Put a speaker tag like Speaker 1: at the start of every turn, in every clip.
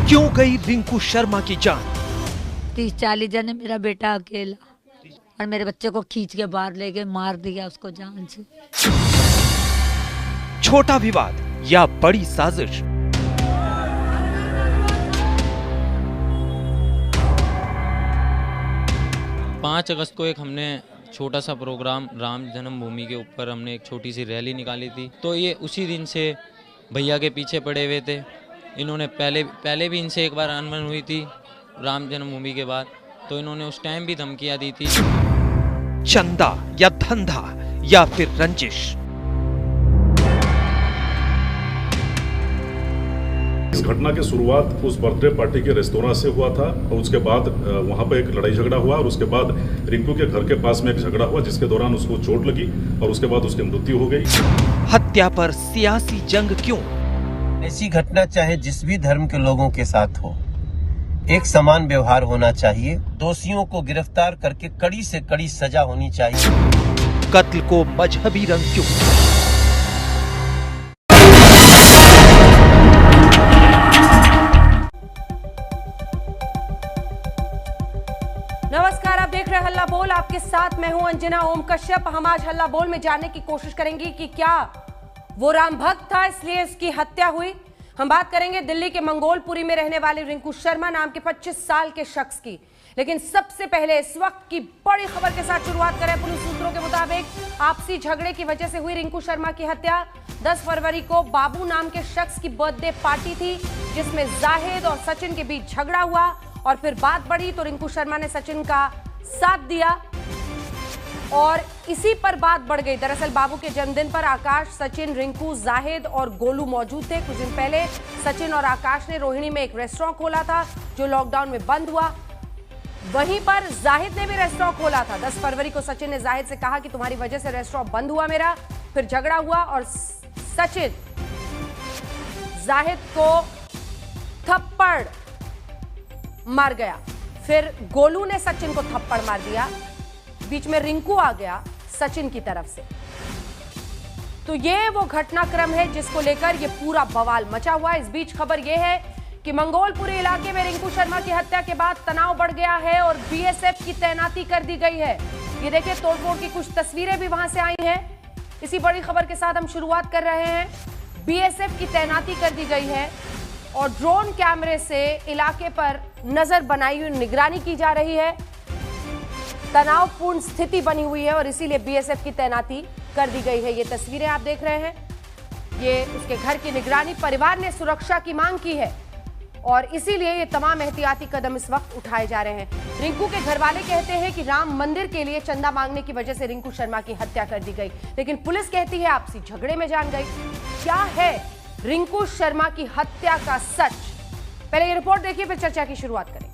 Speaker 1: क्यों गई रिंकू शर्मा की जान?
Speaker 2: 30-40 जन है, मेरा बेटा अकेला और मेरे बच्चे को खींच के बाहर ले गए, मार दिया उसको जान से।
Speaker 1: छोटा विवाद या बड़ी साजिश?
Speaker 3: पाँच अगस्त को एक हमने छोटा सा प्रोग्राम राम जन्मभूमि के ऊपर हमने एक छोटी सी रैली निकाली थी। तो ये उसी दिन से भैया के पीछे पड़े हुए थे। इन्होंने पहले भी इनसे एक बार अनबन हुई थी राम जन्मभूमि के बाद, तो इन्होंने उस टाइम भी धमकियां दी थी।
Speaker 1: चंदा या धंधा या फिर रंजिश?
Speaker 4: इस घटना की शुरुआत उस बर्थडे पार्टी के रेस्तोरां से हुआ था और उसके बाद वहां पर एक लड़ाई झगड़ा हुआ और उसके बाद रिंकू के घर के पास में एक झगड़ा हुआ जिसके दौरान उसको चोट लगी और उसके बाद उसकी मृत्यु हो गई।
Speaker 1: हत्या पर सियासी जंग क्यों?
Speaker 5: ऐसी घटना चाहे जिस भी धर्म के लोगों के साथ हो, एक समान व्यवहार होना चाहिए। दोषियों को गिरफ्तार करके कड़ी से कड़ी सजा होनी चाहिए।
Speaker 1: कत्ल को मजहबी रंग क्यों?
Speaker 6: नमस्कार, आप देख रहे हैं हल्ला बोल। आपके साथ मैं हूं अंजना ओम कश्यप। हम आज हल्ला बोल में जानने की कोशिश करेंगे कि क्या वो राम भक्त था इसलिए इसकी हत्या हुई। हम बात करेंगे दिल्ली के मंगोलपुरी में रहने वाले रिंकू शर्मा नाम के 25 साल के शख्स की। लेकिन सबसे पहले इस वक्त की बड़ी खबर के साथ शुरुआत करें। पुलिस सूत्रों के मुताबिक आपसी झगड़े की वजह से हुई रिंकू शर्मा की हत्या। 10 फरवरी को बाबू नाम के शख्स की बर्थडे पार्टी थी जिसमें जाहिद और सचिन के बीच झगड़ा हुआ और फिर बात बढ़ी तो रिंकू शर्मा ने सचिन का साथ दिया और इसी पर बात बढ़ गई। दरअसल बाबू के जन्मदिन पर आकाश, सचिन, रिंकू, जाहिद और गोलू मौजूद थे। कुछ दिन पहले सचिन और आकाश ने रोहिणी में एक रेस्टोरेंट खोला था जो लॉकडाउन में बंद हुआ। वहीं पर जाहिद ने भी रेस्टोरेंट खोला था। 10 फरवरी को सचिन ने जाहिद से कहा कि तुम्हारी वजह से रेस्टोरेंट बंद हुआ मेरा। फिर झगड़ा हुआ और सचिन जाहिद को थप्पड़ मार गया। फिर गोलू ने सचिन को थप्पड़ मार दिया। बीच में रिंकू आ गया सचिन की तरफ से। तो ये वो घटनाक्रम है जिसको लेकर ये पूरा बवाल मचा हुआ है। इस बीच खबर ये है कि मंगोलपुरी इलाके में रिंकू शर्मा की हत्या के बाद तनाव बढ़ गया है और बीएसएफ की तैनाती कर दी गई है। ये देखिए, तोड़फोड़ की कुछ तस्वीरें भी वहां से आई हैं। इसी बड़ी खबर के साथ हम शुरुआत कर रहे हैं। बीएसएफ की तैनाती कर दी गई है और ड्रोन कैमरे से इलाके पर नजर बनाई हुई निगरानी की जा रही है। तनावपूर्ण स्थिति बनी हुई है और इसीलिए बीएसएफ की तैनाती कर दी गई है। ये तस्वीरें आप देख रहे हैं, ये उसके घर की निगरानी। परिवार ने सुरक्षा की मांग की है और इसीलिए ये तमाम एहतियाती कदम इस वक्त उठाए जा रहे हैं। रिंकू के घर वाले कहते हैं कि राम मंदिर के लिए चंदा मांगने की वजह से रिंकू शर्मा की हत्या कर दी गई, लेकिन पुलिस कहती है आपसी झगड़े में जान गई। क्या है रिंकू शर्मा की हत्या का सच? पहले ये रिपोर्ट देखिए, फिर चर्चा की शुरुआत करें।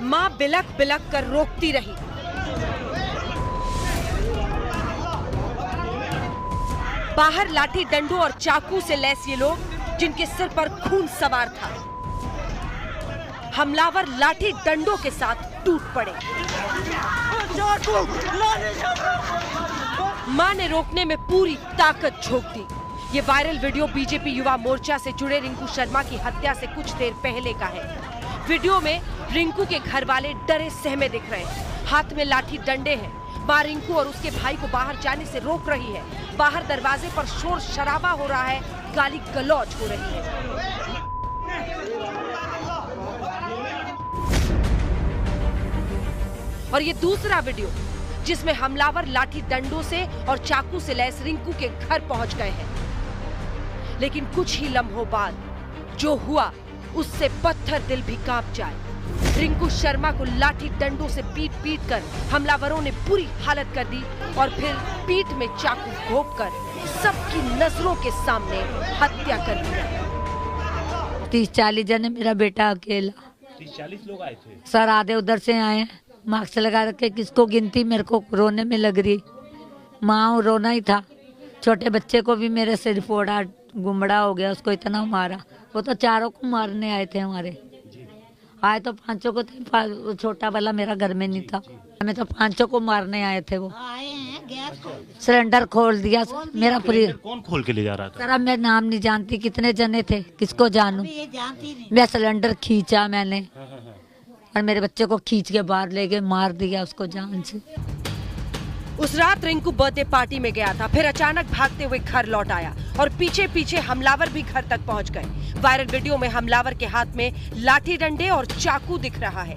Speaker 6: मां बिलक बिलक कर रोकती रही। बाहर लाठी डंडों और चाकू से लैस ये लोग जिनके सिर पर खून सवार था। हमलावर लाठी डंडों के साथ टूट पड़े। मां ने रोकने में पूरी ताकत झोंक दी। ये viral video BJP Yuva Morcha से जुड़े रिंकू शर्मा की हत्या से कुछ देर पहले का है। वीडियो में रिंकू के घर वाले डरे सहमे दिख रहे हैं। हाथ में लाठी डंडे हैं। मां रिंकू और उसके भाई को बाहर जाने से रोक रही है। बाहर दरवाजे पर शोर शराबा हो रहा है, गाली गलौज हो रही है। और ये दूसरा वीडियो जिसमें हमलावर लाठी डंडों से और चाकू से लैस रिंकू के घर पहुंच गए हैं। लेकिन कुछ ही लम्हों बाद जो हुआ उससे पत्थर दिल भी कांप जाए। रिंकू शर्मा को लाठी डंडों से पीट पीट कर हमलावरों ने बुरी हालत कर दी और फिर पीठ में चाकू घोंपकर सबकी नजरों के सामने हत्या कर दी।
Speaker 2: 30-40 जन है, मेरा बेटा अकेला।
Speaker 7: 30-40 लोग आए थे
Speaker 2: सर, आधे उधर से आए हैं। मास्क लगा रखे, किसको गिनती मेरे को रोने में लग रही। माँ रोना ही था। छोटे बच्चे को भी मेरे सिर फोड़ा, गुमड़ा हो गया, उसको इतना मारा। वो तो चारों को मारने आए थे हमारे। आए तो 5 को थे, छोटा वाला मेरा घर में नहीं था। हमें तो 5 को मारने आए थे। वो
Speaker 8: आए हैं
Speaker 2: सिलेंडर खोल दिया सर, मेरा पूरी।
Speaker 7: कौन खोल के ले जा रहा था?
Speaker 2: सर अब मैं नाम नहीं जानती कितने जने थे, किसको जानूं। मैं सिलेंडर खींचा मैंने और मेरे बच्चे को खींच के बाहर ले गए, मार दिया उसको जान से।
Speaker 6: उस रात रिंकू बर्थडे पार्टी में गया था, फिर अचानक भागते हुए घर लौट आया और पीछे पीछे हमलावर भी घर तक पहुंच गए। वायरल वीडियो में हमलावर के हाथ में लाठी डंडे और चाकू दिख रहा है।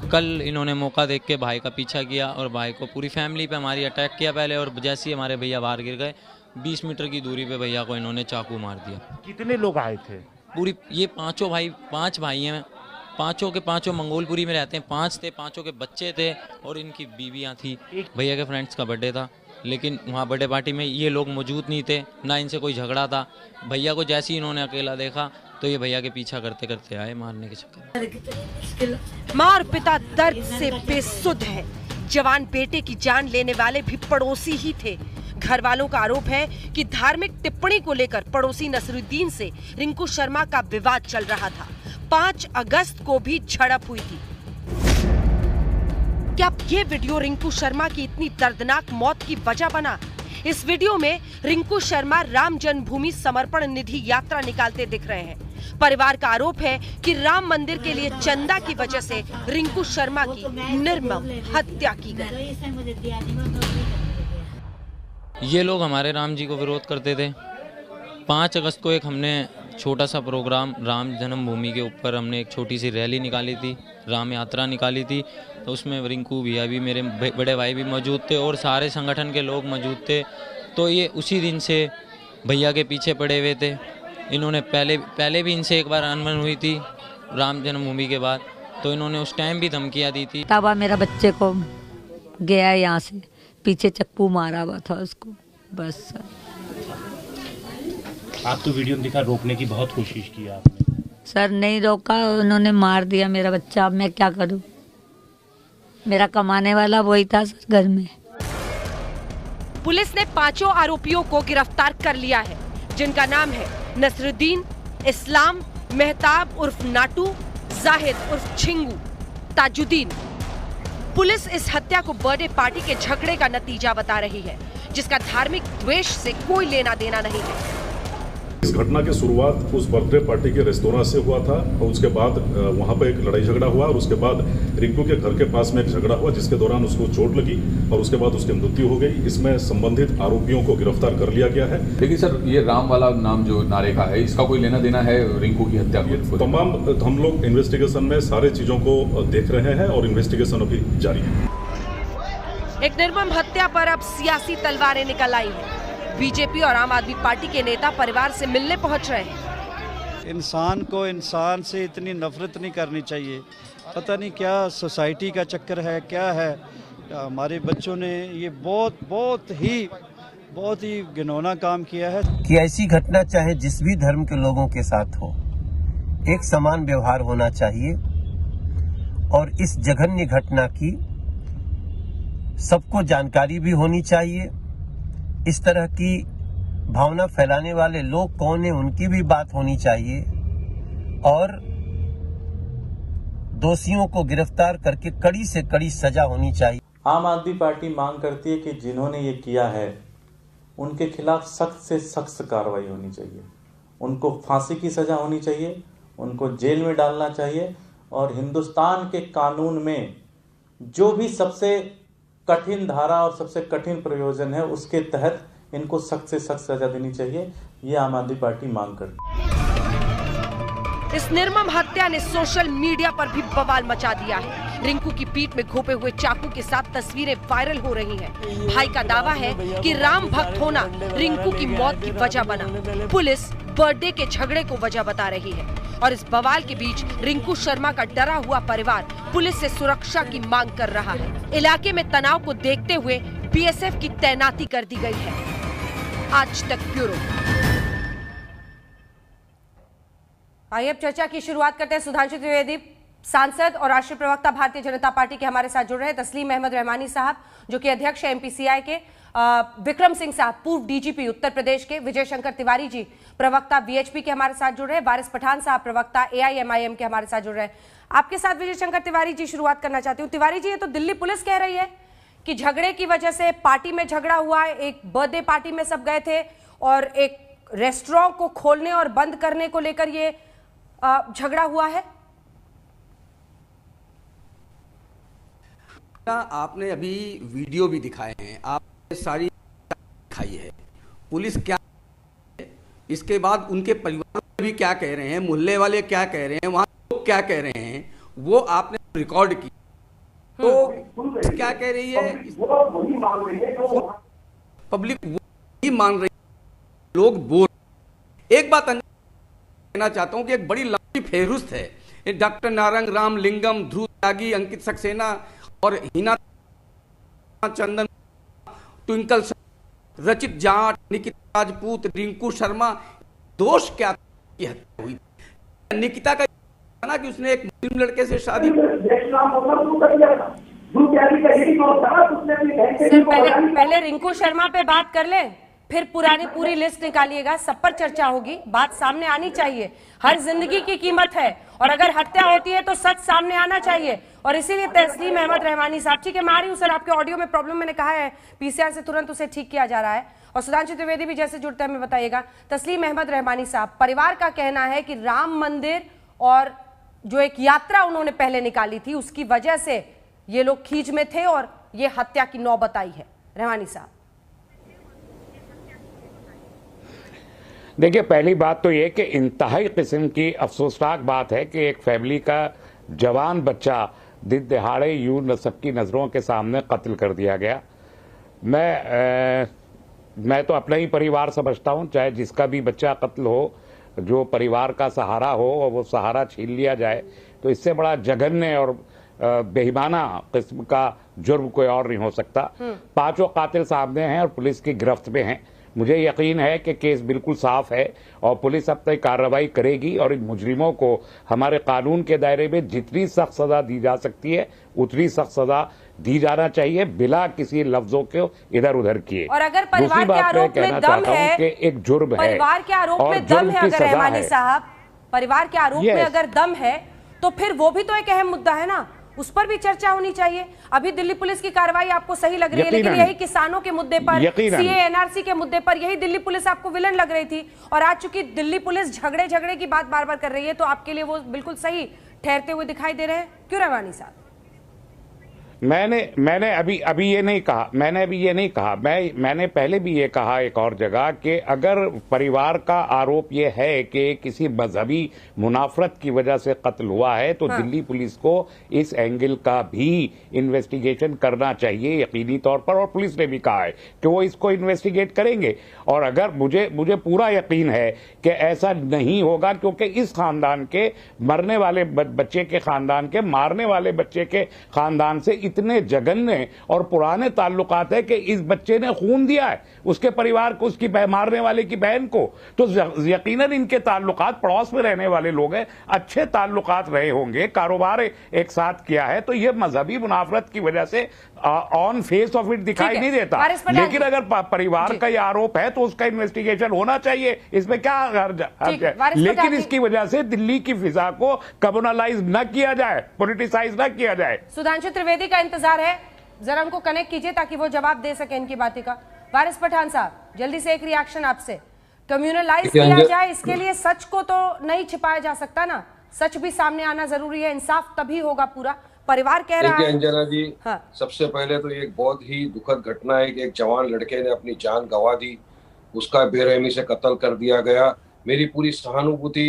Speaker 3: कल इन्होंने मौका देख के भाई का पीछा किया और भाई को पूरी फैमिली पे हमारी अटैक किया पहले, और जैसे ही हमारे भैया बाहर गिर गए 20 मीटर की दूरी पे भैया को इन्होंने चाकू मार दिया।
Speaker 7: कितने लोग आए थे?
Speaker 3: पूरी ये पांचों भाई, 5 भाई हैं, पांचों के पांचों मंगोलपुरी में रहते हैं, 5 थे, पांचों के बच्चे थे और इनकी बीवियां थी। भैया के फ्रेंड्स का बर्थडे था, लेकिन वहाँ बर्थडे पार्टी में ये लोग मौजूद नहीं थे, ना इनसे कोई झगड़ा था। भैया को जैसे ही इन्होंने अकेला देखा तो ये भैया के पीछा करते करते आए मारने के चक्कर में।
Speaker 6: माँ और पिता दर्द से बेसुध है। जवान बेटे की जान लेने वाले भी पड़ोसी ही थे। घर वालों का आरोप है कि धार्मिक टिप्पणी को लेकर पड़ोसी नसरुद्दीन से रिंकू शर्मा का विवाद चल रहा था। 5 अगस्त को भी झड़प हुई थी। क्या ये वीडियो रिंकू शर्मा की इतनी दर्दनाक मौत की वजह बना? इस वीडियो में रिंकू शर्मा राम जन्मभूमि समर्पण निधि यात्रा निकालते दिख रहे हैं। परिवार का आरोप है कि राम मंदिर के लिए चंदा की वजह से रिंकू शर्मा की निर्मम हत्या की गई।
Speaker 3: ये लोग हमारे राम जी को विरोध करते थे। 5 अगस्त को एक हमने छोटा सा प्रोग्राम राम जन्मभूमि के ऊपर हमने एक छोटी सी रैली निकाली थी, राम यात्रा निकाली थी। तो उसमें रिंकू भैया भी, मेरे बड़े भाई भी मौजूद थे और सारे संगठन के लोग मौजूद थे। तो ये उसी दिन से भैया के पीछे पड़े हुए थे। इन्होंने पहले भी इनसे एक बार अनबन हुई थी राम जन्मभूमि के बाद, तो इन्होंने उस टाइम भी धमकियाँ दी थी।
Speaker 2: तब मेरा बच्चे को गया यहाँ से, पीछे चक्कू मारा हुआ था उसको, बस सर।
Speaker 7: आप तो वीडियो में दिखा, रोकने की बहुत कोशिश की आपने।
Speaker 2: सर नहीं रोका, उन्होंने मार दिया मेरा बच्चा। अब मैं क्या करूं? मेरा कमाने वाला वही था सर घर में।
Speaker 6: पुलिस ने 5 आरोपियों को गिरफ्तार कर लिया है, जिनका नाम है नसरुद्दीन, इस्लाम, मेहताब उर्फ नाटू, जाहिद उर्फ छिंगू, ताजुद्दीन। पुलिस इस हत्या को बर्थडे पार्टी के झगड़े का नतीजा बता रही है, जिसका धार्मिक द्वेष से कोई लेना देना नहीं है।
Speaker 4: इस घटना की शुरुआत उस बर्थडे पार्टी के रेस्तोरां से हुआ था और उसके बाद वहां पर एक लड़ाई झगड़ा हुआ और उसके बाद रिंकू के घर के पास में एक झगड़ा हुआ, जिसके दौरान उसको चोट लगी और उसके बाद उसकी मृत्यु हो गई। इसमें संबंधित आरोपियों को गिरफ्तार कर लिया गया है।
Speaker 8: लेकिन सर, ये राम वाला नाम जो नारे का है, इसका कोई लेना देना है रिंकू की हत्या को?
Speaker 4: तमाम हम लोग इन्वेस्टिगेशन में सारे चीजों को देख रहे हैं और इन्वेस्टिगेशन अभी जारी है।
Speaker 6: एक निर्मम हत्या पर अब सियासी तलवारें निकल आई हैं। बीजेपी और आम आदमी पार्टी के नेता परिवार से मिलने पहुंच रहे हैं।
Speaker 9: इंसान को इंसान से इतनी नफरत नहीं करनी चाहिए। पता नहीं क्या सोसाइटी का चक्कर है, क्या है। हमारे बच्चों ने ये बहुत ही घिनौना काम किया है।
Speaker 5: कि ऐसी घटना चाहे जिस भी धर्म के लोगों के साथ हो, एक समान व्यवहार होना चाहिए और इस जघन्य घटना की सबको जानकारी भी होनी चाहिए। इस तरह की भावना फैलाने वाले लोग कौन है, उनकी भी बात होनी चाहिए और दोषियों को गिरफ्तार करके कड़ी से कड़ी सजा होनी चाहिए।
Speaker 10: आम आदमी पार्टी मांग करती है कि जिन्होंने ये किया है उनके खिलाफ सख्त से सख्त कार्रवाई होनी चाहिए, उनको फांसी की सजा होनी चाहिए, उनको जेल में डालना चाहिए और हिंदुस्तान के कानून में जो भी सबसे कठिन धारा और सबसे कठिन प्रयोजन है उसके तहत इनको सख्त से सख्त सजा देनी चाहिए। ये आम आदमी पार्टी मांग करती है।
Speaker 6: इस निर्मम हत्या ने सोशल मीडिया पर भी बवाल मचा दिया है। रिंकू की पीठ में घोंपे हुए चाकू के साथ तस्वीरें वायरल हो रही हैं। भाई का दावा है कि राम भक्त होना रिंकू की मौत की वजह बना। पुलिस बर्थडे के झगड़े को वजह बता रही है और इस बवाल के बीच रिंकू शर्मा का डरा हुआ परिवार पुलिस से सुरक्षा की मांग कर रहा है। इलाके में तनाव को देखते हुए बीएसएफ की तैनाती कर दी गई है। आज तक ब्यूरो। आइए अब चर्चा की शुरुआत करते हैं। सुधांशु द्विवेदी, सांसद और राष्ट्रीय प्रवक्ता भारतीय जनता पार्टी के हमारे साथ जुड़ रहे हैं। तस्लीम अहमद रहमानी साहब जो कि अध्यक्ष है एमपीसीआई के, विक्रम सिंह साहब पूर्व डीजीपी उत्तर प्रदेश के, विजय शंकर तिवारी जी प्रवक्ता वीएचपी के हमारे साथ जुड़ रहे हैं, वारिस पठान साहब प्रवक्ता एआईएमआईएम के हमारे साथ जुड़ रहे हैं। आपके साथ विजय शंकर तिवारी जी शुरुआत करना चाहती हूँ। तिवारी जी, ये तो दिल्ली पुलिस कह रही है कि झगड़े की वजह से पार्टी में झगड़ा हुआ है, एक बर्थडे पार्टी में सब गए थे और एक रेस्टोरेंट को खोलने और बंद करने को लेकर ये झगड़ा हुआ है?
Speaker 11: आपने अभी वीडियो भी दिखाए हैं, आपने सारी दिखाई है, पुलिस क्या है, इसके बाद उनके परिवार भी क्या कह रहे हैं, मोहल्ले वाले क्या कह रहे हैं, वहां लोग क्या कह रहे हैं, वो आपने रिकॉर्ड की। तो क्या कह रही है, पब्लिक वही मान रही है, लोग बोल। एक बात कहना चाहता हूं कि एक बड़ी लंबी फेहरिस्त है, डॉक्टर नारंग, रामलिंगम, ध्रुव त्यागी, अंकित सक्सेना और हिना चंदन, ट्विंकल, रचित जाट, निकिता राजपूत, रिंकू शर्मा, दोष क्या की हत्या हुई? निकिता का ना कि उसने एक मुस्लिम लड़के से शादी।
Speaker 6: पहले रिंकू शर्मा पे बात कर ले, फिर पूरी लिस्ट निकालिएगा, सब पर चर्चा होगी, बात सामने आनी चाहिए। हर जिंदगी की कीमत है और अगर हत्या होती है तो सच सामने आना चाहिए। और इसीलिए तस्लीम अहमद रहमानी साहब, ठीक है मैं आ रही हूँ सर, आपके ऑडियो में प्रॉब्लम मैंने कहा है, पीसीआर से तुरंत उसे ठीक किया जा रहा है। और सुधांशु त्रिवेदी भी जैसे जुड़ता है हमें बताइएगा। तस्लीम अहमद रहमानी साहब, परिवार का कहना है कि राम मंदिर और जो एक यात्रा उन्होंने पहले निकाली थी उसकी वजह से ये लोग खींच में थे और ये हत्या की नौबत आई है। रहमानी साहब,
Speaker 12: देखिए, पहली बात तो ये कि इंतहाई किस्म की अफसोसनाक बात है कि एक फैमिली का जवान बच्चा दिन दहाड़े यूं सबकी नज़रों के सामने कत्ल कर दिया गया। मैं तो अपना ही परिवार समझता हूं, चाहे जिसका भी बच्चा कत्ल हो, जो परिवार का सहारा हो और वो सहारा छीन लिया जाए, तो इससे बड़ा जघन्य और बेईमाना किस्म का जुर्म कोई और नहीं हो सकता। 5 कातिल सामने हैं और पुलिस की गिरफ्त में हैं। मुझे यकीन है कि केस बिल्कुल साफ है और पुलिस अब तक कार्रवाई करेगी और इन मुजरिमों को हमारे कानून के दायरे में जितनी सख्त सजा दी जा सकती है उतनी सख्त सजा दी जाना चाहिए, बिला किसी लफ्जों को इधर उधर किए।
Speaker 6: और अगर परिवार के आरोप में दम है
Speaker 12: कि एक जुर्म है,
Speaker 6: परिवार के आरोप में दम है, अगर रहमानी साहब परिवार के आरोप में अगर दम है तो फिर वो भी तो एक अहम मुद्दा है ना, उस पर भी चर्चा होनी चाहिए। अभी दिल्ली पुलिस की कार्रवाई आपको सही लग रही है, लेकिन यही किसानों के मुद्दे पर, सीए एनआरसी के मुद्दे पर यही दिल्ली पुलिस आपको विलन लग रही थी। और आज चूंकि दिल्ली पुलिस झगड़े की बात बार बार कर रही है तो आपके लिए वो बिल्कुल सही ठहरते हुए दिखाई दे रहे हैं। क्यों रहमानी साहब?
Speaker 12: मैंने अभी ये नहीं कहा, मैंने पहले भी ये कहा एक और जगह कि अगर परिवार का आरोप ये है कि किसी मजहबी मुनाफरत की वजह से कत्ल हुआ है तो दिल्ली पुलिस को इस एंगल का भी इन्वेस्टिगेशन करना चाहिए यकीनी तौर पर, और पुलिस ने भी कहा है कि वो इसको इन्वेस्टिगेट करेंगे। और अगर मुझे पूरा यकीन है कि ऐसा नहीं होगा, क्योंकि इस खानदान के मरने वाले बच्चे के खानदान के मारने वाले बच्चे के खानदान से इतने जघन्य और पुराने ताल्लुकात है कि इस बच्चे ने खून दिया है उसके परिवार को, उसकी मारने वाले की बहन को, तो यकीनन इनके ताल्लुकात, पड़ोस में रहने वाले लोग हैं, अच्छे ताल्लुकात रहे होंगे, कारोबार एक साथ किया है, तो यह मजहबी मुनाफरत की वजह से ऑन फेस ऑफ इट दिखाई नहीं देता। लेकिन अगर परिवार का यह आरोप है तो उसका इन्वेस्टिगेशन होना चाहिए, इसमें क्या हर्ज है। लेकिन इसकी वजह से दिल्ली की फिजा को कम्युनलाइज न किया जाए, पॉलिटिसाइज न किया जाए।
Speaker 6: सुधांशु त्रिवेदी का इंतजार है, जरा उनको कनेक्ट कीजिए ताकि वो जवाब दे सके इनकी बातें का। वारिस पठान साहब, जल्दी से एक रिएक्शन आपसे। कम्युनलाइज किया जाए, इसके लिए सच को तो नहीं छिपाया जा सकता ना, सच भी सामने आना जरूरी है, इंसाफ तभी होगा पूरा। परिवार कह रहा है।
Speaker 13: अंजना जी, सबसे पहले तो ये एक बहुत ही दुखद घटना है कि एक जवान लड़के ने अपनी जान गंवा दी, उसका बेरहमी से कत्ल कर दिया गया। मेरी पूरी सहानुभूति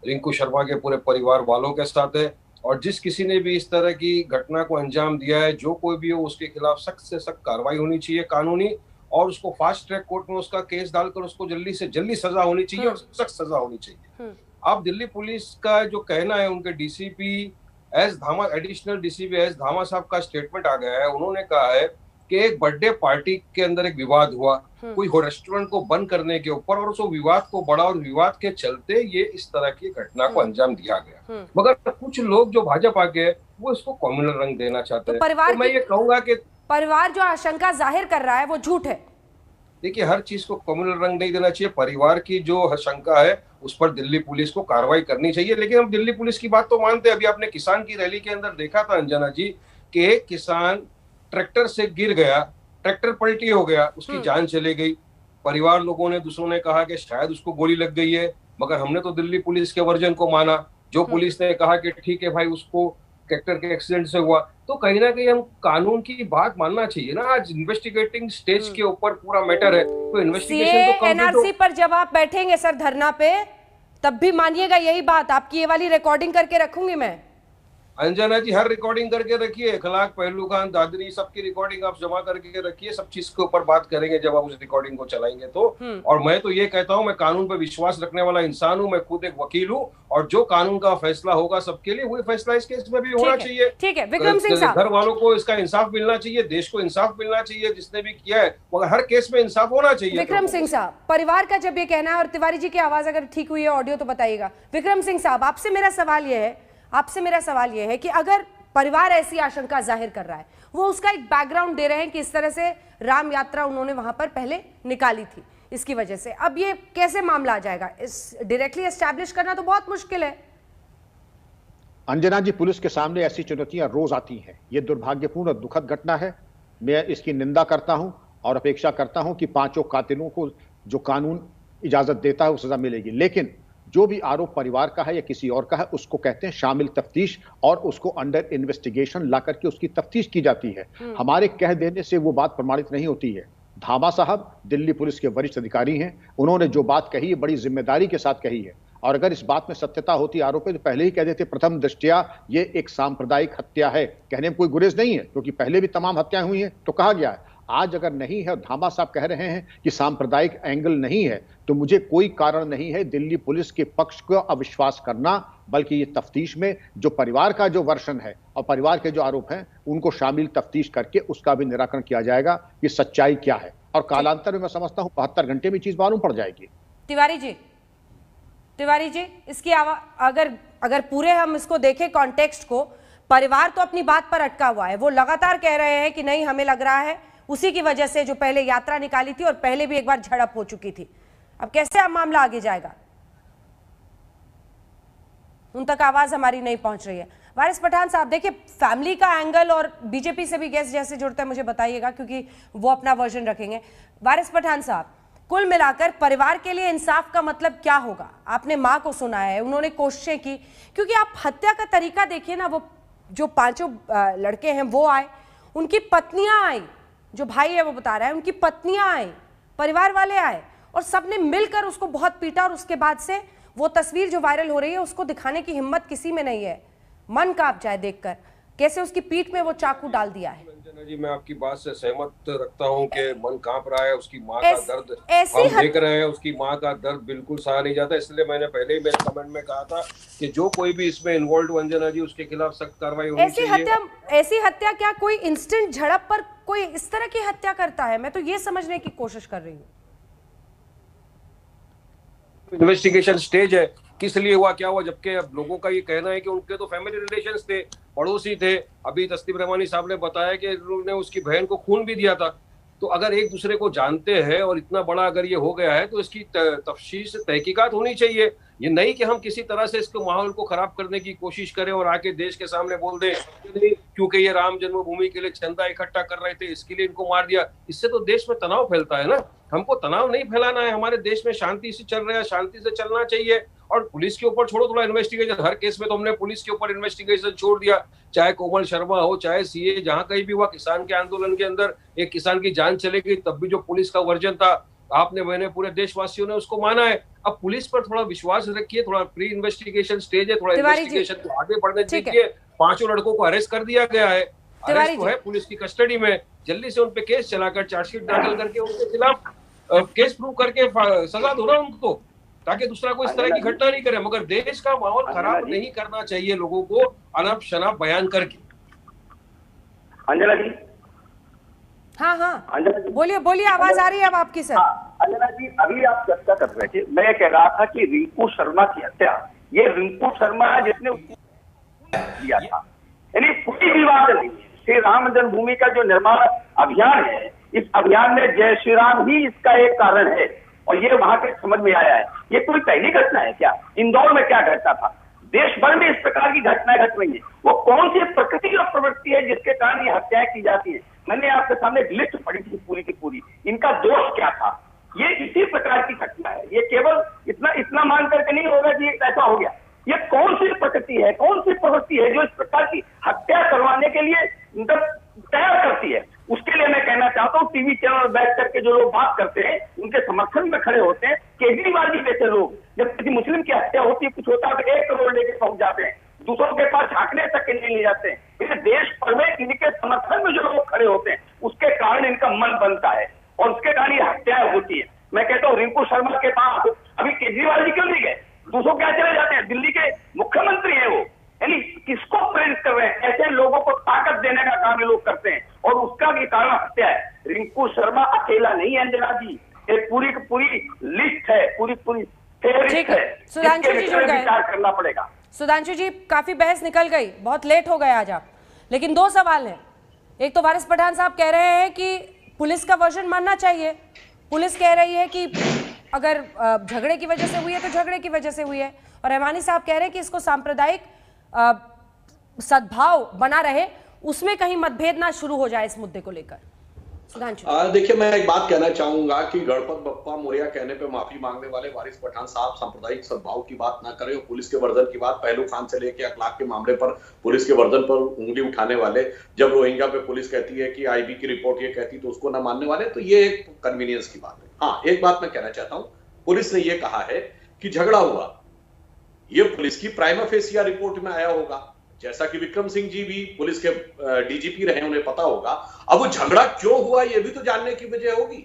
Speaker 13: रिंकू शर्मा के पूरे परिवार वालों के साथ है, और जिस किसी ने भी इस तरह की घटना को अंजाम दिया है, जो कोई भी हो, उसके खिलाफ सख्त से सख्त कार्रवाई होनी चाहिए कानूनी, और उसको फास्ट ट्रैक कोर्ट में उसका केस डालकर उसको जल्दी से जल्दी सजा होनी चाहिए और सख्त सजा होनी चाहिए। अब दिल्ली पुलिस का जो कहना है, उनके डीसीपी एस धामा, एडिशनल डीसीपी एस धामा साहब का स्टेटमेंट आ गया है। उन्होंने कहा है कि एक बर्थडे पार्टी के अंदर एक विवाद हुआ कोई रेस्टोरेंट को बंद करने के ऊपर, और उस विवाद को बढ़ा और विवाद के चलते ये इस तरह की घटना को अंजाम दिया गया। मगर कुछ लोग जो भाजपा के वो इसको कम्युनल रंग देना चाहते हैं। तो मैं ये कहूंगा कि
Speaker 6: परिवार जो आशंका जाहिर कर रहा है वो झूठ है।
Speaker 13: देखिए, हर चीज को कम्युनल रंग नहीं देना चाहिए। परिवार की जो आशंका है उस पर दिल्ली पुलिस को कार्रवाई करनी चाहिए। लेकिन हम दिल्ली पुलिस की बात तो मानते हैं। अभी आपने किसान की रैली के अंदर देखा था अंजना जी कि एक किसान ट्रैक्टर से गिर गया, ट्रैक्टर पलटी हो गया, उसकी जान चली गई। परिवार लोगों ने, दूसरों ने कहा कि शायद उसको गोली लग गई है, मगर हमने तो दिल्ली पुलिस के वर्जन को माना। जो पुलिस ने कहा कि ठीक है भाई उसको ट्रैक्टर के एक्सीडेंट से हुआ, तो कहीं ना कहीं हम कानून की बात मानना चाहिए ना। आज इन्वेस्टिगेटिंग स्टेज के ऊपर पूरा मैटर है, तो इन्वेस्टिगेशन तो
Speaker 6: एनआरसी पर जब आप बैठेंगे सर धरना पे, तब भी मानिएगा यही बात। आपकी ये वाली रिकॉर्डिंग करके रखूंगी मैं।
Speaker 13: अंजना जी, हर रिकॉर्डिंग करके रखिए, इखलाक, पहलू खान, दादरी, सबकी रिकॉर्डिंग आप जमा करके रखिए। सब चीज के ऊपर बात करेंगे जब आप उस रिकॉर्डिंग को चलाएंगे तो। और मैं तो ये कहता हूं, मैं कानून पर विश्वास रखने वाला इंसान हूं, मैं खुद एक वकील हूं, और जो कानून का फैसला होगा सबके लिए, वही फैसला इस केस में भी होना चाहिए।
Speaker 6: ठीक है विक्रम सिंह साहब,
Speaker 13: घर वालों को इसका इंसाफ मिलना चाहिए, देश को इंसाफ मिलना चाहिए जिसने भी किया है, मगर हर केस में इंसाफ होना चाहिए।
Speaker 6: विक्रम सिंह साहब, परिवार का जब ये कहना है, और तिवारी जी की आवाज अगर ठीक हुई है ऑडियो तो बताइएगा। विक्रम सिंह साहब, आपसे मेरा सवाल यह है कि अगर परिवार ऐसी आशंका जाहिर कर रहा है, वो उसका एक बैकग्राउंड दे रहे हैं कि इस तरह से राम यात्रा उन्होंने वहां पर पहले निकाली थी, इसकी वजह से अब ये कैसे मामला आ जाएगा? इस डायरेक्टली एस्टैब्लिश करना तो बहुत मुश्किल है।
Speaker 14: अंजना जी, पुलिस के सामने ऐसी चुनौतियां रोज आती हैं। ये दुर्भाग्यपूर्ण दुखद घटना है। मैं इसकी निंदा करता हूं और अपेक्षा करता हूं कि पांचों कातिलों को जो कानून इजाजत देता है वो सजा मिलेगी। लेकिन जो भी आरोप परिवार का है या किसी और का है, उसको कहते हैं शामिल तफ्तीश, और उसको अंडर इन्वेस्टिगेशन ला करके उसकी तफ्तीश की जाती है। हमारे कह देने से वो बात प्रमाणित नहीं होती है। धामा साहब दिल्ली पुलिस के वरिष्ठ अधिकारी हैं, उन्होंने जो बात कही है बड़ी जिम्मेदारी के साथ कही है, और अगर इस बात में सत्यता होती आरोप है तो पहले ही कह देते प्रथम दृष्टया ये एक सांप्रदायिक हत्या है। कहने में कोई गुरेज नहीं है, क्योंकि पहले भी तमाम हत्याएं हुई हैं तो कहा गया है। आज अगर नहीं है, धामा साहब कह रहे हैं कि सांप्रदायिक एंगल नहीं है, तो मुझे कोई कारण नहीं है दिल्ली पुलिस के पक्ष को अविश्वास करना, बल्कि ये तफ्तीश में जो परिवार का जो वर्षन है और परिवार के जो आरोप हैं उनको शामिल तफ्तीश करके उसका भी निराकरण किया जाएगा कि सच्चाई क्या है, और कालांतर में मैं समझता हूं 72 घंटे में चीज मालूम पड़ जाएगी।
Speaker 6: तिवारी जी, इसकी अगर पूरे हम इसको देखें कॉन्टेक्स्ट को, परिवार तो अपनी बात पर अटका हुआ है। वो लगातार कह रहे हैं कि नहीं, हमें लग रहा है उसी की वजह से जो पहले यात्रा निकाली थी और पहले भी एक बार झड़प हो चुकी थी। अब कैसे अब मामला आगे जाएगा? उन तक आवाज हमारी नहीं पहुंच रही है। वारिस पठान साहब, देखिए फैमिली का एंगल, और बीजेपी से भी गेस्ट जैसे जुड़ते हैं मुझे बताइएगा, क्योंकि वो अपना वर्जन रखेंगे। वारिस पठान साहब, कुल मिलाकर परिवार के लिए इंसाफ का मतलब क्या होगा? आपने मां को सुना है, उन्होंने कोशिशें की, क्योंकि आप हत्या का तरीका देखिए ना, वो जो पांचों लड़के हैं वो आए, उनकी पत्नियां आई, जो भाई है वो बता रहा है उनकी पत्नियां आई, परिवार वाले आए, और सबने मिलकर उसको बहुत पीटा, और उसके बाद से वो तस्वीर जो वायरल हो रही है उसको दिखाने की हिम्मत किसी में नहीं है। मन कांप जाए देखकर कैसे उसकी पीठ में वो चाकू डाल दिया है।
Speaker 13: अंजना जी, मैं आपकी बात से सहमत रखता हूं कि मन कांप रहा है। उसकी माँ का दर्द हम देख रहे हैं, उसकी माँ का दर्द बिल्कुल सहा नहीं जाता। इसलिए मैंने पहले ही मेरे कमेंट में कहा था कि जो कोई भी इसमें इन्वॉल्व अंजना जी, उसके खिलाफ सख्त कार्रवाई होनी चाहिए।
Speaker 6: ऐसी हत्या क्या कोई इंस्टेंट झड़प पर कोई इस तरह की हत्या करता है? मैं तो ये समझने की कोशिश कर रही हूँ।
Speaker 13: इन्वेस्टिगेशन स्टेज है, किस लिए हुआ, क्या हुआ, जबकि अब लोगों का ये कहना है कि उनके तो फैमिली रिलेशंस थे, पड़ोसी थे। अभी तस्लीम रहमानी साहब ने बताया कि उन्होंने उसकी बहन को खून भी दिया था। तो अगर एक दूसरे को जानते हैं और इतना बड़ा अगर ये हो गया है, तो इसकी तफ्तीश तहकीकात होनी चाहिए। ये नहीं कि हम किसी तरह से इसको माहौल को खराब करने की कोशिश करें और आके देश के सामने बोल दें क्योंकि ये राम जन्मभूमि के लिए चंदा इकट्ठा कर रहे थे इसके लिए इनको मार दिया। इससे तो देश में तनाव फैलता है ना। हमको तनाव नहीं फैलाना है, हमारे देश में शांति से चल रहा है, शांति से चलना चाहिए। और पुलिस के ऊपर छोड़ो थोड़ा इन्वेस्टिगेशन, हर केस में तो हमने पुलिस के ऊपर इन्वेस्टिगेशन छोड़ दिया, चाहे कोमल शर्मा हो, चाहे सीए, जहां कहीं भी हुआ। किसान के आंदोलन के अंदर एक किसान की जान चली गई, तब भी जो पुलिस का वर्जन था आपने, मैंने, पूरे देशवासियों ने उसको माना है। अब पुलिस पर थोड़ा विश्वास रखिए, थोड़ा प्री इन्वेस्टिगेशन स्टेज है, थोड़ा इन्वेस्टिगेशन को आगे बढ़ने दीजिए। 5 लड़कों को अरेस्ट कर दिया गया है, अरेस्ट तो है पुलिस की कस्टडी में। जल्दी से उन पे केस चलाकर चार्जशीट दाखिल करके उनके खिलाफ केस प्रूव करके सजा दो ना उनको, ताकि दूसरा कोई इस तरह की घटना नहीं करे। मगर देश का माहौल खराब नहीं करना चाहिए लोगों को अनप शनाप बयान करके।
Speaker 15: अंजना जी,
Speaker 6: हाँ बोलिए, आवाज आ रही है अब आपकी सर।
Speaker 15: अंजना जी, अभी आप चर्चा कर रहे थे, मैं कह रहा था कि रिंकू शर्मा की हत्या, ये रिंकू शर्मा है जिसने किया था, यानी कोई विवाद नहीं है। श्री राम जन्मभूमि का जो निर्माण अभियान है, इस अभियान में जय श्री राम ही इसका एक कारण है, और ये वहां के समझ में आया है। ये कोई पहली घटना है क्या? इंदौर में क्या घटना था? देश भर में इस प्रकार की घटनाएं घट रही है। वो कौन सी प्रकृति और प्रवृत्ति है जिसके कारण ये हत्याएं की जाती है? मैंने आपके सामने एक लिस्ट पढ़ी थी पूरी की पूरी, इनका दोष क्या था। ये इसी प्रकार की घटना है, ये केवल इतना मान करके नहीं होगा कि ऐसा हो गया। ये कौन सी प्रकृति है, कौन सी प्रवृत्ति है जो इस प्रकार की हत्या करवाने के लिए तैयार करती है। उसके लिए मैं कहना चाहता हूँ, टीवी चैनल बैठ करके जो लोग बात करते हैं, उनके समर्थन में खड़े होते हैं, केजरीवाल जी जैसे लोग, जब किसी मुस्लिम की हत्या होती है, कुछ होता है तो 1 करोड़ लेके पहुंच जाते हैं, दूसरों के पास झांकने तक के नहीं ले जाते हैं। इस देश भर में इनके समर्थन में जो लोग खड़े होते हैं, उसके कारण इनका मन बनता है और उसके कारण ये हत्याएं होती है। मैं कहता हूँ रिंकू शर्मा के पास अभी केजरीवाल जी क्यों नहीं गए, दूसरों क्या चले जाते हैं, दिल्ली के मुख्यमंत्री है वो, यानी किसको प्रेरित कर रहे हैं। ऐसे लोगों को ताकत देने का काम ये लोग करते हैं और उसका भी कारण हत्या है। रिंकू शर्मा अकेला नहीं है अंजना जी, एक पूरी पूरी लिस्ट है, पूरी फेवरिट है।
Speaker 6: सुधांशु जी जुड़ गए,
Speaker 15: विचार करना पड़ेगा।
Speaker 6: सुधांशु जी काफी बहस निकल गई, बहुत लेट हो गए आज आप, लेकिन 2 सवाल हैं। एक तो वारिस पठान साहब कह रहे हैं कि पुलिस का वर्जन मानना चाहिए, पुलिस कह रही है कि अगर झगड़े की वजह से हुई है तो झगड़े की वजह से हुई है, और रहमानी साहब कह रहे हैं कि इसको सांप्रदायिक सद्भाव बना रहे, उसमें कहीं मतभेद ना शुरू हो जाए इस मुद्दे को लेकर।
Speaker 16: देखिए, मैं एक बात कहना चाहूंगा कि गणपत बप्पा मोरिया कहने पे माफी मांगने वाले वारिस पठान साहब सांप्रदायिक सद्भाव की बात ना करें और पुलिस के वर्जन की बात, पहलू खान से लेकर अखलाक के मामले पर पुलिस के वर्जन पर उंगली उठाने वाले, जब रोहिंग्या पे पुलिस कहती है कि आईबी की रिपोर्ट ये कहती तो उसको ना मानने वाले, तो ये एक कन्वीनियंस की बात है। हाँ, एक बात मैं कहना चाहता हूँ, पुलिस ने ये कहा है कि झगड़ा हुआ, ये पुलिस की प्राइमा फेसिया रिपोर्ट में आया होगा, जैसा कि विक्रम सिंह जी भी पुलिस के डीजीपी रहे, उन्हें पता होगा। अब वो झगड़ा क्यों हुआ ये भी तो जानने की वजह होगी,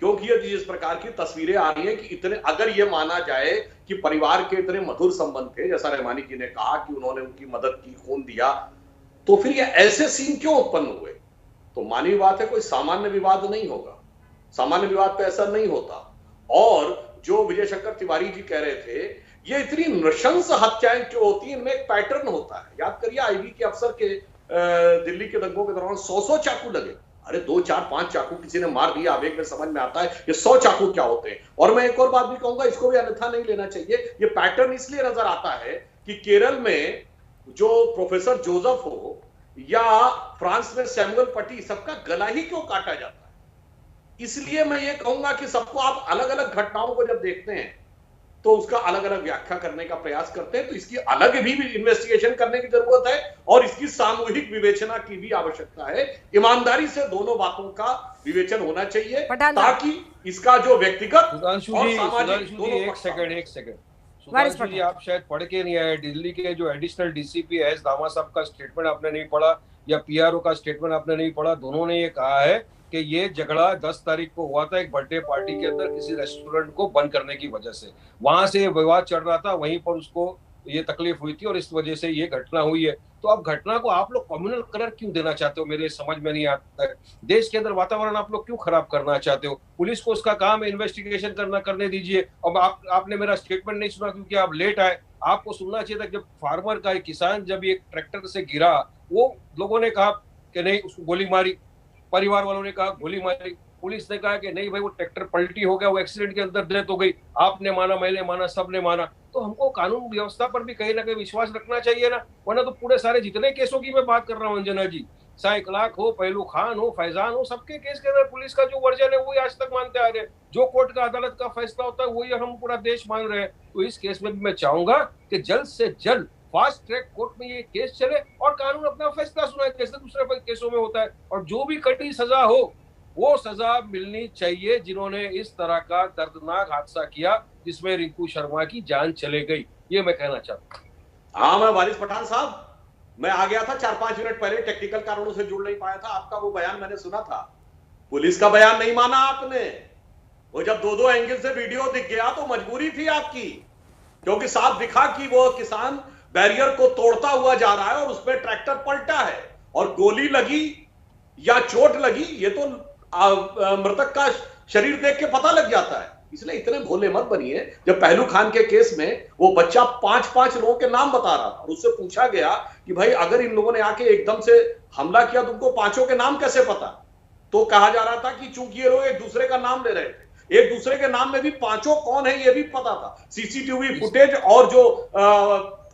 Speaker 16: क्योंकि ये जिस प्रकार की तस्वीरें आ रही हैं कि इतने, अगर ये माना जाए कि परिवार के इतने मधुर संबंध थे, जैसा रहमानी जी ने कहा कि उन्होंने उनकी मदद की, खून दिया, तो फिर ये ऐसे सीन क्यों उत्पन्न हुए। तो मानवीय बात है, कोई सामान्य विवाद नहीं होगा, सामान्य विवाद पे ऐसा नहीं होता। और जो विजय शंकर तिवारी जी कह रहे थे, ये इतनी नृशंस हत्याएं क्यों होती हैं, इनमें एक पैटर्न होता है। याद करिए, आईबी के अफसर के दिल्ली के दंगों के दौरान 100 चाकू लगे, अरे 2, 4, 5 चाकू किसी ने मार दिया, आवेग में समझ में आता है ये 100 चाकू क्या होते हैं। और मैं एक और बात भी कहूंगा, इसको भी अन्यथा नहीं लेना चाहिए, ये पैटर्न इसलिए नजर आता है कि केरल में जो प्रोफेसर जोसेफ हो या फ्रांस में सैमुअल पटी, सबका गला ही क्यों काटा जाता है। इसलिए मैं ये कहूंगा कि सबको आप अलग अलग घटनाओं को जब देखते हैं तो उसका अलग अलग व्याख्या करने का प्रयास करते हैं, तो इसकी अलग भी इन्वेस्टिगेशन करने की जरूरत है और इसकी सामूहिक विवेचना की भी आवश्यकता है। ईमानदारी से दोनों बातों का विवेचन होना चाहिए ताकि इसका जो व्यक्तिगत और सामाजिक दोनों।
Speaker 13: एक सेकंड सुधांशु जी, आप शायद पढ़ के नहीं आए, दिल्ली के जो एडिशनल डीसीपी एस दामा साहब का स्टेटमेंट आपने नहीं पढ़ा या पीआरओ का स्टेटमेंट आपने नहीं पढ़ा, दोनों ने ये कहा है कि ये झगड़ा 10 तारीख को हुआ था एक बर्थडे पार्टी के अंदर किसी रेस्टोरेंट को बंद करने की वजह से, वहां से विवाद चल रहा था, वहीं पर उसको ये तकलीफ हुई थी और इस वजह से ये घटना हुई है। तो अब घटना को आप लोग कम्युनल कलर क्यों देना चाहते हो, मेरे समझ में नहीं आता है। देश के अंदर वातावरण आप लोग क्यों खराब करना चाहते हो। पुलिस को उसका काम है, इन्वेस्टिगेशन करने दीजिए। अब आपने मेरा स्टेटमेंट नहीं सुना क्योंकि आप लेट आए, आपको सुनना चाहिए था। जब फार्मर का एक किसान जब एक ट्रैक्टर से गिरा, वो लोगों ने कहा कि नहीं उसको गोली मारी, परिवार वालों ने कहा गोली मारी, पुलिस ने कहा कि नहीं भाई वो ट्रैक्टर पलटी हो गया, वो एक्सीडेंट के अंदर डेथ हो गई, आपने माना, मैंने माना, सबने माना। तो हमको कानून व्यवस्था पर भी कहीं ना कहीं विश्वास रखना चाहिए ना, वरना तो पूरे सारे जितने केसों की मैं बात कर रहा हूँ अंजना जी, चाहे इकलाक हो, पहलू खान हो, फैजान हो, सबके केस के अंदर पुलिस का जो वर्जन है वही आज तक मानते आ रहे हैं। जो कोर्ट का अदालत का फैसला होता है वही हम पूरा देश मान रहे हैं। तो इस केस में भी मैं चाहूंगा कि जल्द से जल्द फास्ट ट्रैक कोर्ट में ये केस चले और कानून अपना फैसला सुनाए जैसे दूसरे केसों में होता है, और जो भी कड़ी सजा हो वो सजा मिलनी चाहिए जिन्होंने इस तरह का दर्दनाक हादसा किया जिसमें रिंकू शर्मा की जान चले गई। ये मैं कहना चाहता हूँ।
Speaker 16: हाँ, मैं वारिस पठान साहब, मैं आ गया था 4-5 मिनट पहले, टेक्निकल कारणों से जुड़ नहीं पाया था। आपका वो बयान मैंने सुना था, पुलिस का बयान नहीं माना आपने। वो जब 2-2 एंगल से वीडियो दिख गया तो मजबूरी थी आपकी, क्योंकि साफ दिखा कि वो किसान बैरियर को तोड़ता हुआ जा रहा है और उसमें ट्रैक्टर पलटा है और गोली लगी या चोट लगी ये तो मृतक का शरीर देख के पता लग जाता है। इसलिए इतने भोले मत बनिए। जब पहलू खान के केस में वो बच्चा 5-5 लोगों के नाम बता रहा था और उससे पूछा गया कि भाई अगर इन लोगों ने आके एकदम से हमला किया तो उनको 5 के नाम कैसे पता, तो कहा जा रहा था कि चूंकि ये लोग एक दूसरे का नाम ले रहे थे, एक दूसरे के नाम में भी 5 कौन है ये भी पता था। सीसीटीवी फुटेज और जो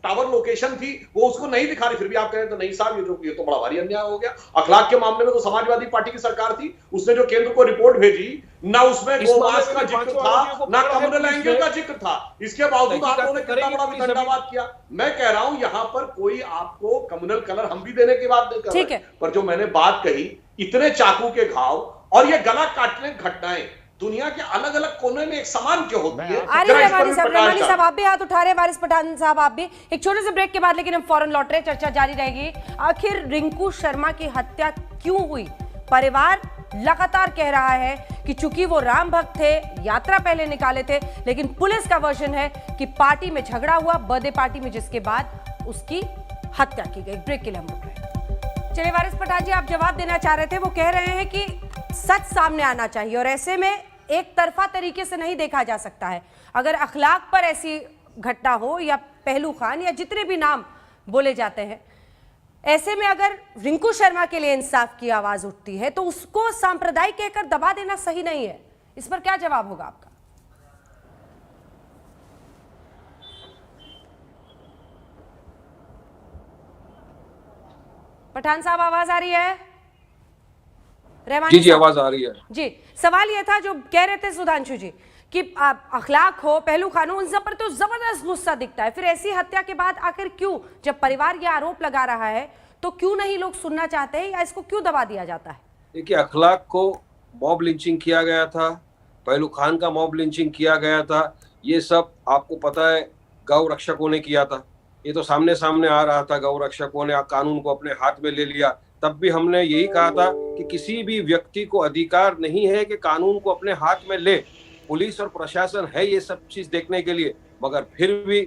Speaker 16: टावर लोकेशन थी वो उसको नहीं दिखा रही, फिर भी आप कह रहे थे नहीं साहब ये तो बड़ा भारी अन्याय हो गया। अखलाक के मामले में तो समाजवादी पार्टी की सरकार थी, उसने जो केंद्र को रिपोर्ट भेजी ना उसमें गोमांस का जिक्र था ना कम्युनल एंगल का जिक्र था, इसके बावजूद आप लोगों ने कितना बड़ा वितंडावाद किया। मैं कह रहा हूं यहां पर कोई आपको कम्युनल कलर हम भी देने की बात नहीं कर रहे, पर जो मैंने बात कही इतने चाकू के घाव और ये गला काटने घटनाएं दुनिया के अलग अलग कोने में एक समान क्यों होती है?
Speaker 6: रेवानी साहब आप भी हाथ उठा रहे हैं, वारिस पठान साहब आप भी। एक छोटे से ब्रेक के बाद लेकिन हम फौरन लौट रहे, चर्चा जारी रहेगी। आखिर रिंकू शर्मा की हत्या क्यों हुई? परिवार लगातार कह रहा है कि चूंकि वो राम भक्त थे, यात्रा पहले निकाले थे, लेकिन पुलिस का वर्जन है कि पार्टी में झगड़ा हुआ, बर्थडे पार्टी में, जिसके बाद उसकी हत्या की गई। ब्रेक के लिए हम रुक रहे। चलिए वारिस पठान जी, आप जवाब देना चाह रहे थे। वो कह रहे हैं कि सच सामने आना चाहिए और ऐसे में एक तरफा तरीके से नहीं देखा जा सकता है। अगर अखलाक पर ऐसी घटना हो या पहलू खान या जितने भी नाम बोले जाते हैं, ऐसे में अगर रिंकू शर्मा के लिए इंसाफ की आवाज उठती है तो उसको सांप्रदायिक कहकर दबा देना सही नहीं है। इस पर क्या जवाब होगा आपका? पठान साहब आवाज आ रही है?
Speaker 13: जी आवाज आ रही है
Speaker 6: जी। सवाल यह था जो कह रहे थे सुधांशु जी कि अखलाक हो, पहलू खान हो, उन सब पर तो जबरदस्त गुस्सा दिखता है, फिर ऐसी हत्या के बाद आखिर क्यों, जब परिवार यह आरोप लगा रहा है तो क्यों नहीं लोग सुनना चाहते हैं या इसको क्यों दबा दिया जाता है?
Speaker 13: देखिए, अखलाक को मॉब लिंचिंग किया गया था, पहलू खान का मॉब लिंचिंग किया गया था, ये सब आपको पता है गौ रक्षकों ने किया था। ये तो सामने सामने आ रहा था, गौ रक्षकों ने कानून को अपने हाथ में ले लिया। तब भी हमने यही कहा था कि किसी भी व्यक्ति को अधिकार नहीं है कि कानून को अपने हाथ में ले। पुलिस और प्रशासन है ये सब चीज देखने के लिए, मगर फिर भी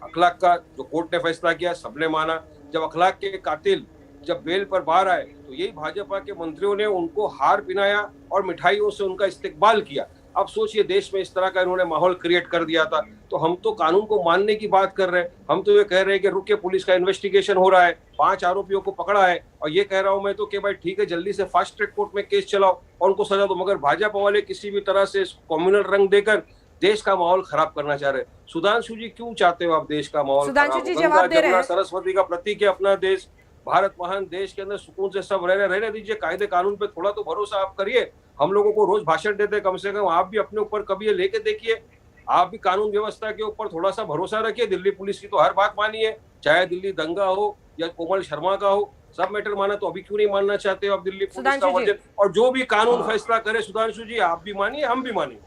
Speaker 13: अखलाक का जो कोर्ट ने फैसला किया सबने माना। जब अखलाक के कातिल जब बेल पर बाहर आए तो यही भाजपा के मंत्रियों ने उनको हार पहनाया और मिठाइयों से उनका इस्तकबाल किया। अब सोचिए, देश में इस तरह का इन्होंने माहौल क्रिएट कर दिया था। तो हम तो कानून को मानने की बात कर रहे हैं, हम तो ये कह रहे हैं कि रुकिए, पुलिस का इन्वेस्टिगेशन हो रहा है, 5 आरोपियों को पकड़ा है, और ये कह रहा हूं मैं तो कि भाई ठीक है, जल्दी से फास्ट ट्रैक कोर्ट में केस चलाओ और उनको सजा दो। मगर भाजपा वाले किसी भी तरह से कम्युनल रंग देकर देश का माहौल खराब करना चाह रहे हैं। सुधांशु जी, क्यों चाहते हो आप देश का माहौल खराब? सरस्वती का प्रतीक है अपना देश, भारत महान देश के अंदर सुकून से सब रहने दीजिए। कायदे कानून पे थोड़ा तो भरोसा आप करिए। हम लोगों को रोज भाषण देते, कम से कम आप भी अपने ऊपर कभी ये लेके देखिए, आप भी कानून व्यवस्था के ऊपर थोड़ा सा भरोसा रखिए। दिल्ली पुलिस की तो हर बात मानिए, चाहे दिल्ली दंगा हो या कोमल शर्मा का हो, सब मैटर माना। तो अभी क्यों नहीं मानना चाहते हो आप दिल्ली पुलिस का वर्जन? और जो भी कानून फैसला करे सुधांशु जी, आप भी मानिए, हम भी मानिए।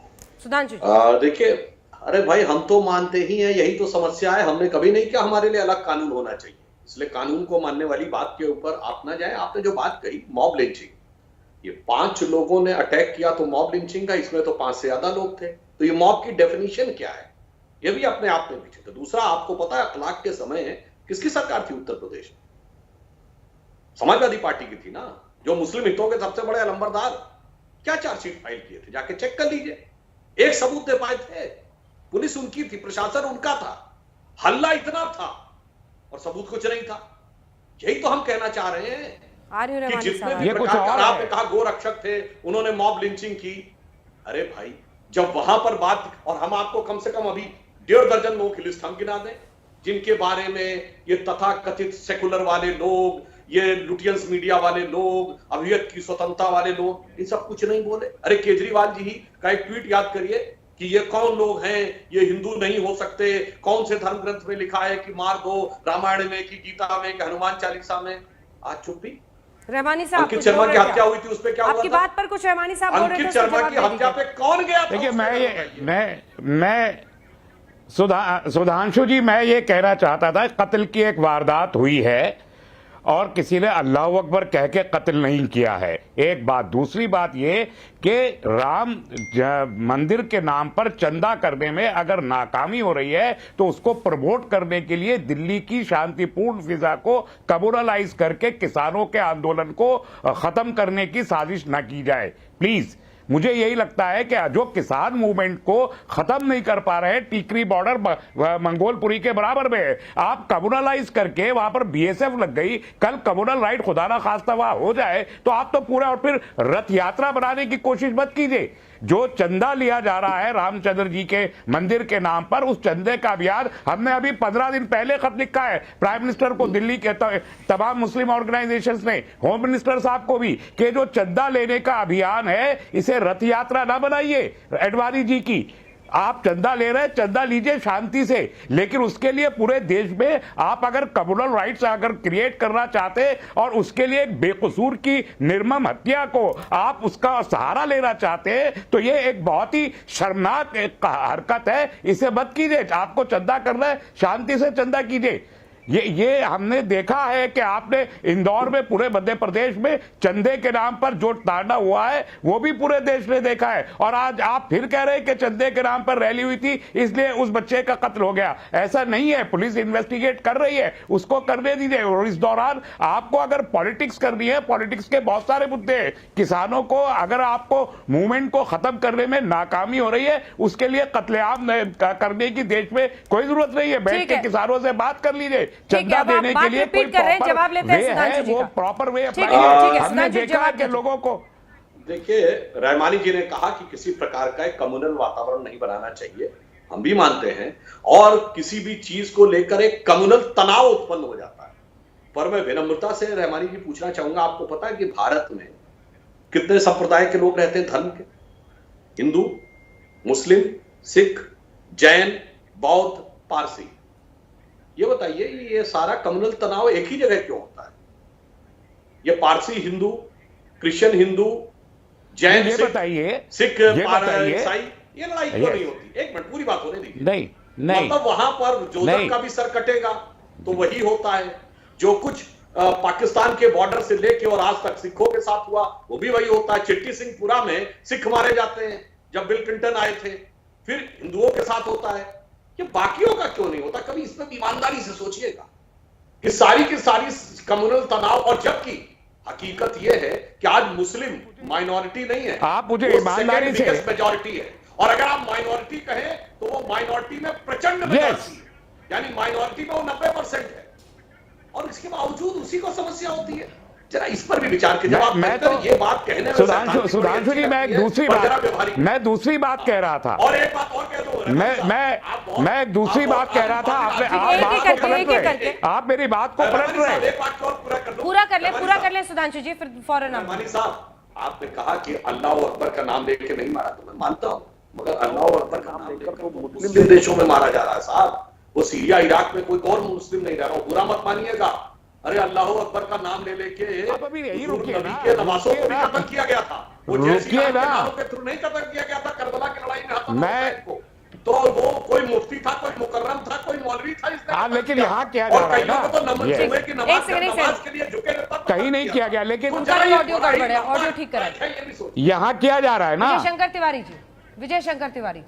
Speaker 6: सुधांशु जी
Speaker 16: देखिए, अरे भाई हम तो मानते ही हैं, यही तो समस्या है। हमने कभी नहीं किया हमारे लिए अलग कानून होना चाहिए, इसलिए कानून को मानने वाली बात के ऊपर आप ना जाए। आपने जो बात कही मॉब लिंचिंग, ये 5 लोगों ने अटैक किया तो मॉब लिंचिंग का, इसमें तो 5 से ज्यादा लोग थे। तो ये मॉब की डेफिनेशन क्या है, ये भी अपने आप में पीछे। तो दूसरा, आपको पता है अखलाक के समय किसकी सरकार थी उत्तर प्रदेश में? समाजवादी पार्टी की थी ना, जो मुस्लिम हितों के सबसे बड़े अलंबरदार। क्या चार्जशीट फाइल किए थे, जाके चेक कर लीजिए। एक सबूत दे पाए थे? पुलिस उनकी थी, प्रशासन उनका था, हल्ला इतना था और सबूत कुछ नहीं था। यही तो हम कहना चाह रहे हैं कि जितने भी प्रकार आपने कहा गोरक्षक थे, उन्होंने मॉब लिंचिंग की। अरे भाई, जब वहां पर बात, और हम आपको कम से कम अभी 1.5 दर्जन लोगों की लिस्ट हम गिना दें जिनके बारे में ये तथाकथित सेकुलर वाले लोग, ये लुटियंस मीडिया वाले लोग, अभिव्यक्ति की स्वतंत्रता वाले लोग, इन सब कुछ नहीं बोले। अरे केजरीवाल जी का एक ट्वीट याद करिए कि ये कौन लोग हैं, ये हिंदू नहीं हो सकते, कौन से धर्म ग्रंथ में लिखा है कि मार दो, रामायण में कि गीता में कि हनुमान चालीसा में। आज चुप्पी।
Speaker 6: रहमानी साहब,
Speaker 16: अंकित शर्मा की हत्या हुई थी, उस पे क्या हुआ?
Speaker 6: आपकी बात पर कुछ रहमानी साहब बोल रहे थे,
Speaker 16: अंकित शर्मा की हत्या पे कौन गया था?
Speaker 12: देखिए, मैं सुधांशु जी, मैं ये कहना चाहता था, कत्ल की एक वारदात हुई है और किसी ने अल्लाह अकबर कह के कत्ल नहीं किया है, एक बात। दूसरी बात ये कि राम मंदिर के नाम पर चंदा करने में अगर नाकामी हो रही है तो उसको प्रमोट करने के लिए दिल्ली की शांतिपूर्ण फिजा को कम्युनलाइज करके किसानों के आंदोलन को खत्म करने की साजिश न की जाए, प्लीज। मुझे यही लगता है कि जो किसान मूवमेंट को खत्म नहीं कर पा रहे हैं, टीकरी बॉर्डर मंगोलपुरी के बराबर में है, आप कम्युनलाइज करके वहां पर बीएसएफ लग गई, कल कम्युनल राइट खुदा ना खास्ता वहां हो जाए तो आप तो पूरा, और फिर रथ यात्रा बनाने की कोशिश मत कीजिए। जो चंदा लिया जा रहा है रामचंद्र जी के मंदिर के नाम पर, उस चंदे का अभियान हमने अभी 15 दिन पहले खत लिखा है प्राइम मिनिस्टर को, दिल्ली के तमाम मुस्लिम ऑर्गेनाइजेशंस ने, होम मिनिस्टर साहब को भी, कि जो चंदा लेने का अभियान है इसे रथ यात्रा ना बनाइए एडवाणी जी की। आप चंदा ले रहे हैं, चंदा लीजिए शांति से, लेकिन उसके लिए पूरे देश में आप अगर कम्युनल राइट्स अगर क्रिएट करना चाहते हैं और उसके लिए एक बेकसूर की निर्मम हत्या को आप उसका सहारा लेना चाहते हैं, तो ये एक बहुत ही शर्मनाक हरकत है। इसे मत कीजिए। आपको चंदा करना है, शांति से चंदा कीजिए। ये हमने देखा है कि आपने इंदौर में, पूरे मध्य प्रदेश में चंदे के नाम पर जो तांडा हुआ है वो भी पूरे देश ने देखा है, और आज आप फिर कह रहे हैं कि चंदे के नाम पर रैली हुई थी इसलिए उस बच्चे का कत्ल हो गया। ऐसा नहीं है, पुलिस इन्वेस्टिगेट कर रही है, उसको करने दीजिए। और इस दौरान आपको अगर पॉलिटिक्स करनी है, पॉलिटिक्स के बहुत सारे मुद्दे हैं। किसानों को, अगर आपको मूवमेंट को खत्म करने में नाकामी हो रही है, उसके लिए कत्लेआम करने की देश में कोई जरूरत नहीं है। बैठ के किसानों से बात कर लीजिए। चंदा देने के लिए कोई
Speaker 6: जवाब लेते हैं सुधांशु जी
Speaker 12: वो
Speaker 6: का।
Speaker 12: प्रॉपर वे
Speaker 16: हमने
Speaker 12: देखा है कि लोगों को।
Speaker 16: देखिए, रहमानी जी ने कहा कि किसी प्रकार का एक कम्युनल वातावरण नहीं बनाना चाहिए, हम भी मानते हैं, और किसी भी चीज को लेकर एक कम्युनल तनाव उत्पन्न हो जाता है। पर मैं विनम्रता से रहमानी जी पूछना चाहूंगा, आपको पता है कि भारत में कितने संप्रदाय के लोग रहते हैं धर्म के? हिंदू, मुस्लिम, सिख, जैन, बौद्ध, पारसी। ये बताइए, ये सारा कम्युनल तनाव एक ही जगह क्यों होता है? ये पारसी हिंदू, क्रिश्चियन हिंदू, जैन सिख, ईसाई, ये लड़ाई क्यों नहीं होती? एक मिनट, पूरी बात होने दीजिए।
Speaker 12: नहीं,
Speaker 16: मतलब वहां पर जोधक का भी सर कटेगा तो वही होता है, जो कुछ पाकिस्तान के बॉर्डर से लेके और आज तक सिखों के साथ हुआ वो भी वही होता है। चिट्टी सिंहपुरा में सिख मारे जाते हैं जब बिल क्लिंटन आए थे, फिर हिंदुओं के साथ होता है। ये बाकियों का क्यों नहीं होता? कभी इसमें ईमानदारी से सोचिएगा कि सारी की सारी कम्युनल तनाव, और जबकि हकीकत यह है कि आज मुस्लिम माइनॉरिटी नहीं है,
Speaker 12: आप मुझे ईमानदारी से,
Speaker 16: मेजॉरिटी है। और अगर आप माइनॉरिटी कहें तो वो माइनॉरिटी में प्रचंड मेजॉरिटी है, यानी माइनॉरिटी में वो 90% है, और इसके बावजूद उसी को समस्या होती है। जरा इस पर भी विचार कीजिए। मैं तो ये बात कहने में
Speaker 12: सुधांशु जी, मैं एक दूसरी बात कह रहा था,
Speaker 16: और एक बात और कह दो,
Speaker 12: मैं एक दूसरी बात कह रहा था। आप बात को पलट रहे, आप मेरी बात को पलट रहे।
Speaker 6: पूरा कर ले सुधांशु जी, फिर फौरन।
Speaker 16: रहमानी साहब, आपने कहा कि अल्लाह अकबर का नाम लेके नहीं मारा, तो मैं मानता हूँ, मगर अल्लाह अकबर का नाम लेकर तो मुस्लिम देशों में मारा जा रहा है साहब। वो सीरिया, इराक में कोई और मुस्लिम नहीं रह रहा, बुरा मत मानिएगा। अरे अल्लाह अकबर का नाम ले लेके नबी के नवासों को भी कत्ल किया गया था, वो जैसी नामों के थ्रू नहीं कत्ल किया गया था करबला की लड़ाई में हाथ। तो वो कोई मुफ्ती था, कोई मुकर्रम था, कोई मौलवी था, इसने
Speaker 12: लेकिन यहाँ क्या जा रहा है ना,
Speaker 16: की नमाज के लिए झुके
Speaker 12: कहीं नहीं किया गया, लेकिन
Speaker 6: ऑडियो ठीक करा।
Speaker 12: यहाँ किया जा रहा है ना।
Speaker 6: विजय शंकर तिवारी जी,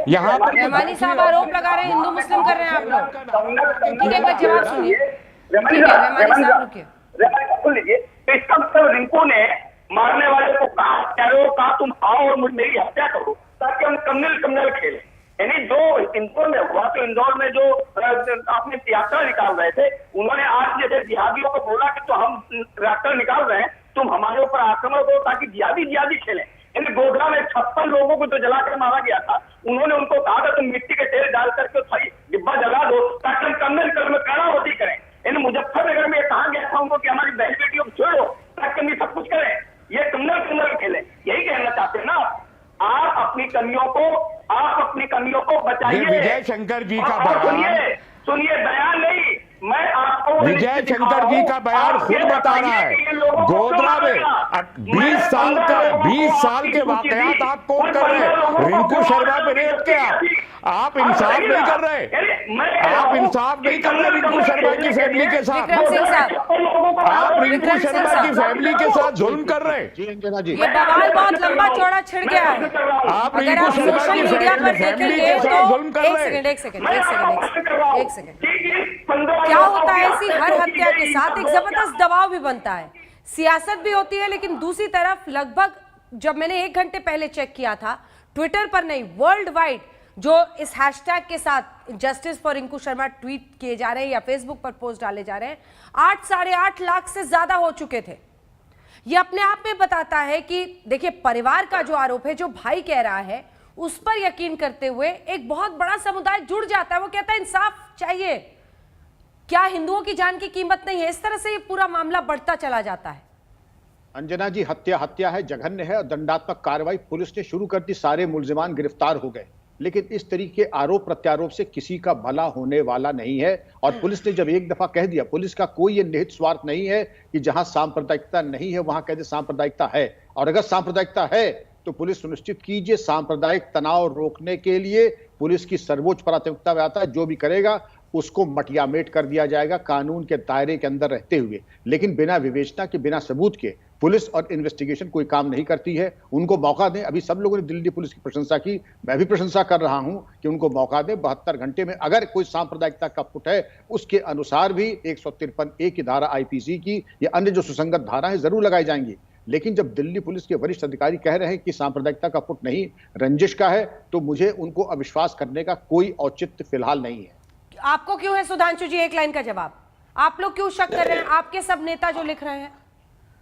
Speaker 12: यहाँ
Speaker 6: रहमानी साहब आरोप लगा रहे हैं हिंदू मुस्लिम कर रहे हैं आप लोग। ठीक है, जवाब सुनिए।
Speaker 15: सुन लीजिए, तो इसका मतलब रिंकू ने मारने वाले को कहा तुम आओ और मेरी हत्या करो ताकि हम कम्युनल खेलें। यानी जो इंदौर में हुआ, तो इंदौर में जो अपने यात्रा निकाल रहे थे, उन्होंने आज जैसे जिहादियों को बोला कि तो हम यात्रा निकाल रहे हैं, तुम हमारे ऊपर आक्रमण करो ताकि जिहादी खेलें। यानी गोधरा में 56 लोगों को जो जलाकर मारा गया था, उन्होंने उनको कहा था तुम मिट्टी के तेल डाल करके सही डिब्बा जला दो ताकि हम कम्युनल में करावती करें। यानी मुजफ्फरनगर में कहा गया था उनको कि हमारी बहन बेटियों को छोड़ो ताकि हम सब कुछ करें, ये कम्युनल खेलें। यही कहना चाहते हैं ना आप? अपनी कमियों को बचाइए।
Speaker 12: विजय शंकर जी का बयान
Speaker 15: सुनिए, बयान नहीं, मैं आपको
Speaker 12: विजय शंकर जी का बयान खुद बता रहा है। गोधरा में 20 साल के वाकयात आप कोट कर रहे हैं। रिंकू शर्मा पे रेप किया, आप इंसाफ नहीं कर रहे, रिंकू शर्मा की फैमिली के साथ। आप रिंकू शर्मा की फैमिली के साथ जुल्म कर रहे हैं।
Speaker 6: ये बवाल बहुत लंबा चौड़ा छिड़ गया है।
Speaker 12: आप रिंकू शर्मा की फैमिली के साथ जुल्म कर रहे हैं।
Speaker 6: एक सेकंड। क्या होता है ऐसी हर हत्या के साथ? एक जबरदस्त दबाव भी बनता है, सियासत भी होती है, लेकिन दूसरी तरफ लगभग, जब मैंने 1 घंटे पहले चेक किया था, ट्विटर पर नहीं, वर्ल्ड वाइड जो इस हैशटैग के साथ justice for Rinku Sharma tweet किए जा रहे हैं या फेसबुक पर पोस्ट डाले जा रहे हैं, 8 साढ़े 8 लाख से ज्यादा हो चुके थे। ये अपने आप में बताता है कि देखिए, परिवार का जो आरोप है, जो भाई कह रहा है, उस पर यकीन करते हुए एक बहुत बड़ा समुदाय जुड़ जाता है। वो कहता है इंसाफ चाहिए, क्या हिंदुओं की जान की कीमत नहीं है? इस तरह से ये पूरा मामला बढ़ता चला जाता है।
Speaker 14: अंजना जी, हत्या है, जघन्य है और दंडात्मक कार्रवाई पुलिस ने शुरू कर दी, सारे मुलजिमान गिरफ्तार हो गए, लेकिन इस तरीके आरोप प्रत्यारोप से किसी का भला होने वाला नहीं है। और पुलिस ने जब एक दफा कह दिया, पुलिस का कोई ये निहित स्वार्थ नहीं है कि जहां सांप्रदायिकता नहीं है वहां कह दे सांप्रदायिकता है, और अगर सांप्रदायिकता है तो पुलिस सुनिश्चित कीजिए। सांप्रदायिक तनाव रोकने के लिए पुलिस की सर्वोच्च प्राथमिकता में आता है, जो भी करेगा उसको मटियामेट कर दिया जाएगा कानून के दायरे के अंदर रहते हुए। लेकिन बिना विवेचना के, बिना सबूत के पुलिस और इन्वेस्टिगेशन कोई काम नहीं करती है। उनको मौका दें। अभी सब लोगों ने दिल्ली पुलिस की प्रशंसा की, मैं भी प्रशंसा कर रहा हूं कि उनको मौका दें। 72 घंटे में अगर कोई सांप्रदायिकता का पुट है, उसके अनुसार भी 153A की धारा आईपीसी की या अन्य जो सुसंगत धाराएं जरूर लगाई जाएंगी। लेकिन जब दिल्ली पुलिस के वरिष्ठ अधिकारी कह रहे हैं कि सांप्रदायिकता का पुट नहीं, रंजिश का है, तो मुझे उनको अविश्वास करने का कोई औचित्य फिलहाल नहीं है।
Speaker 6: आपको क्यों है सुधांशु जी, एक लाइन का जवाब? आप लोग क्यों शक कर रहे हैं? आपके सब नेता जो लिख रहे हैं,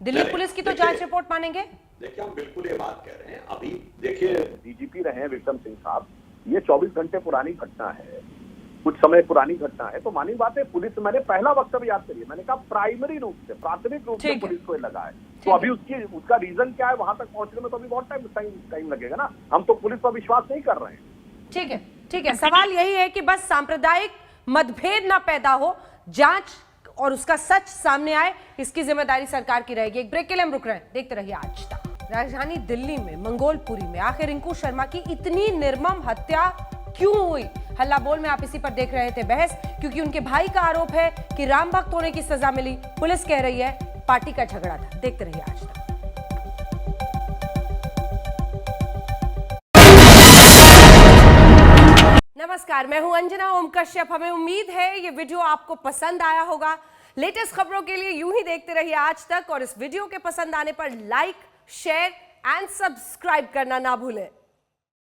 Speaker 6: दिल्ली पुलिस की तो जांच रिपोर्ट मानेंगे?
Speaker 16: देखिए, हम बिल्कुल ये बात कह रहे हैं। अभी देखिए, डीजीपी रहे हैं विक्रम सिंह साहब, ये 24 घंटे पुरानी घटना है, कुछ समय पुरानी घटना है, तो मानी बात है पुलिस, मैंने पहला वक्तव्य याद करिए, मैंने कहा प्राइमरी रूप से, प्राथमिक रूप से पुलिस को लगा है। तो अभी उसका रीजन क्या है, वहां तक पहुंचने में तो अभी बहुत टाइम लगेगा ना। हम तो पुलिस पर विश्वास नहीं कर रहे हैं।
Speaker 6: ठीक है, सवाल यही है कि बस सांप्रदायिक मतभेद ना पैदा हो, जांच और उसका सच सामने आए, इसकी जिम्मेदारी सरकार की रहेगी। एक ब्रेक के लिए हम रुक रहे हैं, देखते रहिए आज तक। राजधानी दिल्ली में मंगोलपुरी में आखिर रिंकू शर्मा की इतनी निर्मम हत्या क्यों हुई? हल्ला बोल में आप इसी पर देख रहे थे बहस, क्योंकि उनके भाई का आरोप है कि राम भक्त होने की सजा मिली, पुलिस कह रही है पार्टी का झगड़ा था। देखते रहिए आज तक। नमस्कार, मैं हूं अंजना ओम कश्यप। हमें उम्मीद है ये वीडियो आपको पसंद आया होगा। लेटेस्ट खबरों के लिए यूं ही देखते रहिए आज तक, और इस वीडियो के पसंद आने पर लाइक, शेयर एंड सब्सक्राइब करना ना भूलें।